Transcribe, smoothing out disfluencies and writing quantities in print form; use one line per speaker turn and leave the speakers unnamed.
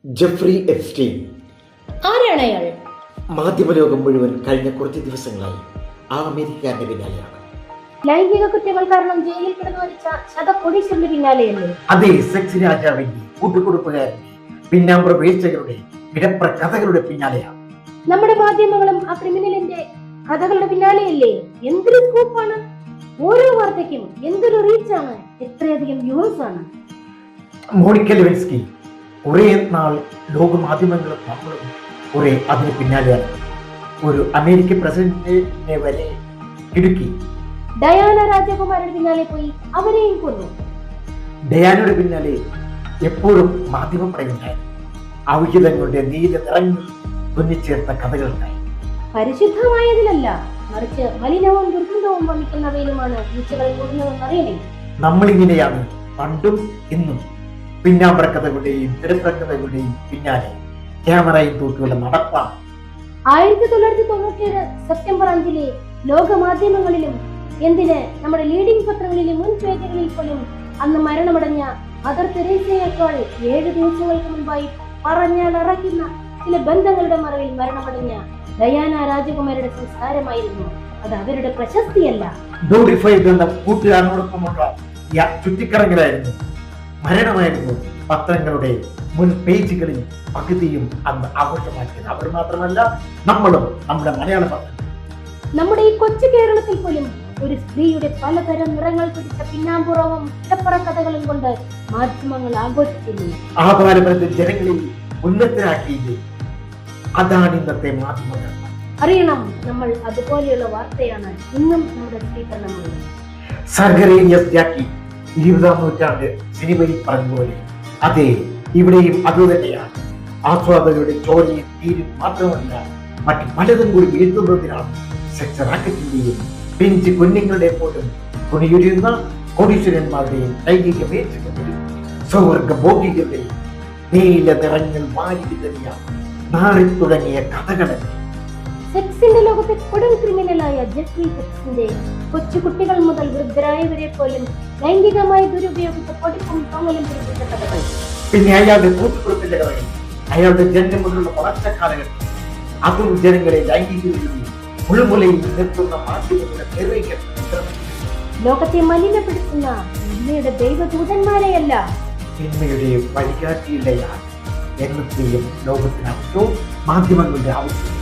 Jeffrey Epstein.
ആരാണ് അയാൾ?
മാധ്യമലോകം മുഴുവൻ കഴിഞ്ഞ കുറച്ച് ദിവസങ്ങളായി ആ അമേരിക്കാരന്റെ പിന്നാലെയാണ്.
ലൈംഗിക കുറ്റങ്ങൾ കാരണം ജയിലിൽ കിടന്നു മരിച്ച ശതകോടീശ്വരന്റെ പിന്നാലെയല്ലേ?
അതേ, സെക്സ് രാജാവിന്റെ കൂട്ടുകുടുപ്പുകാരന്റെ പിന്നാമ്പുറ വീഴ്ചകളുടെ വിടപ്ര കഥകളുടെ പിന്നാലെയാണ്.
നമ്മുടെ മാധ്യമങ്ങളും ആ ക്രിമിനലിന്റെ കഥകളുടെ പിന്നാലെയല്ലേ? എന്തൊരു സ്കൂപ്പാണ്! ഓരോ വാർത്തയ്ക്കും എന്തൊരു റീച്ചാണ്, എത്രയധികം വ്യൂവേഴ്സ് ആണ്.
മോണിക്ക ലെവിൻസ്കി കുറെ നാൾ ലോക മാധ്യമങ്ങളും നമ്മളും കുറെ അതിന് പിന്നാലെയാണ്. ഒരു അമേരിക്കൻ പ്രസിഡന്റിനെ വരെ ഇടുക്കി.
ഡയാന രാജകുമാരുടെ പിന്നാലെ പോയി അവരെയും കൊന്നു.
ഡയാനയുടെ പിന്നാലെ എപ്പോഴും മാധ്യമ പ്രയുണ്ടായി. ഔഹിതങ്ങളുടെ നീല നിറങ്ങൾ തുന്നിച്ചേർത്ത കഥകളുണ്ടായി.
പരിശുദ്ധമായതിലല്ല, മറിച്ച് മലിനവും ദുർഗന്ധവും വമിക്കുന്നവയിലുമാണ് വീഴ്ചകൾ കൂടുന്നതെന്നറിയണേ.
നമ്മളിങ്ങനെയാണ് പണ്ടും ഇന്നും പിന്നാമ്പറ കഥകളുടെയും തിരക്കഥകളുടെയും പിന്നാലെ ക്യാമറയും തൂക്കിയുള്ള നടപ്പാണ്.
1997 സെപ്റ്റംബർ 5 ലോക മാധ്യമങ്ങളിലും എന്തിന് നമ്മുടെ ലീഡിംഗ് പത്രങ്ങളിലെ മുൻ പേജുകളിൽ പോലും അന്ന് മരണമടഞ്ഞ മദർ തെരേസയേക്കാൾ 7 ദിവസങ്ങൾക്ക് മുൻപായി പറഞ്ഞാൽ അറയ്ക്കുന്ന ചില ബന്ധങ്ങളുടെ മറവിൽ മരണമടഞ്ഞ ഡയാന രാജകുമാരുടെ സംസ്കാരമായിരുന്നു. അത് അവരുടെ പ്രശസ്തിയല്ല,
കൂട്ടുകാരനോടൊപ്പമുള്ള ചുറ്റിക്കറങ്ങലായിരുന്നു, മരണമായിരുന്നു. പത്രങ്ങളുടെ മുൻ പേജുകളിൽ പകുതിയും അന്ന് ആഘോഷമാക്കിയത് അവർ മാത്രമല്ല, നമ്മളും നമ്മുടെ മലയാള പത്രം.
നമ്മുടെ ഈ കൊച്ചു കേരളത്തിൽ പോലും ഒരു സ്ത്രീയുടെ പലതരം നിറങ്ങൾ പിടിച്ച പിന്നാമ്പുറവും ഇടപ്പറ കഥകളും കൊണ്ട് മാധ്യമങ്ങൾ ആഘോഷിക്കുന്നു.
ആപാലപരത്തിൽ ജനങ്ങളിൽ ഉന്നതരാക്കിയില്ലേ? അതാണ് ഇന്നത്തെ മാധ്യമങ്ങൾ.
അറിയണം, നമ്മൾ അതുപോലെയുള്ള വാർത്തയാണ് ഇന്നും നമ്മുടെ സ്വീകരണമുള്ളത്.
സർഗറേനിയസ് ജാക്കി 20-ാം നൂറ്റാണ്ട് സിനിമയിൽ പറഞ്ഞതുപോലെ അതെ, ഇവിടെയും അതുതന്നെയാണ്. ആസ്വാദകരുടെ ചോരയും തീരും മാത്രമല്ല, മറ്റു പലതും കൂടി വീഴ്ത്തുന്നതിനാണ് സെക്സ് റാക്കറ്റിന്റെയും പിഞ്ച് കുഞ്ഞുങ്ങളുടെ പോലും കുണിയുരിയുന്ന കോടീശ്വരന്മാരുടെയും ലൈംഗിക വീഴ്ചകളുടെയും സ്വവർഗ ഭോഗികളുടെയും നീല നിറങ്ങൾ വാരിവിതറിയ നാറി തുടങ്ങിയ കഥകളല്ലേ.
സെക്സിന്റെ ലോകത്തെ കൊടും ക്രിമിനലായ ജെഫ്രി എപ്സ്റ്റീന്റെ കൊച്ചുകുട്ടികൾ മുതൽ വൃദ്ധരായവരെ പോലും ലൈംഗികമായി ദുരുപയോഗിച്ച പൊടിപ്പും തൊങ്ങലും പിടിപ്പിച്ച കഥകൾ.
പിന്നെ അയാളുടെ കൂട്ടുകുടുംബത്തിന്റെ കഥകൾ, അയാളുടെ ജന്മം മുതലുള്ള വളർച്ച കാലഘട്ടം, അതും ജനങ്ങളെ ലൈംഗികതയുടെ മുഴുമുലയിൽ നിർത്തുന്ന മാധ്യമങ്ങളുടെ നിർവഹിക്കാൻ.
ലോകത്തെ മലിനപ്പെടുത്തുന്ന ഇന്ത്യയുടെ ദൈവദൂതന്മാരെയല്ല,
തിന്മയുടെ വഴികാട്ടിയില്ലയാണ് എന്നത്തെയും ലോകത്തിന് ആവശ്യവും മാധ്യമങ്ങളുടെ ആവശ്യം.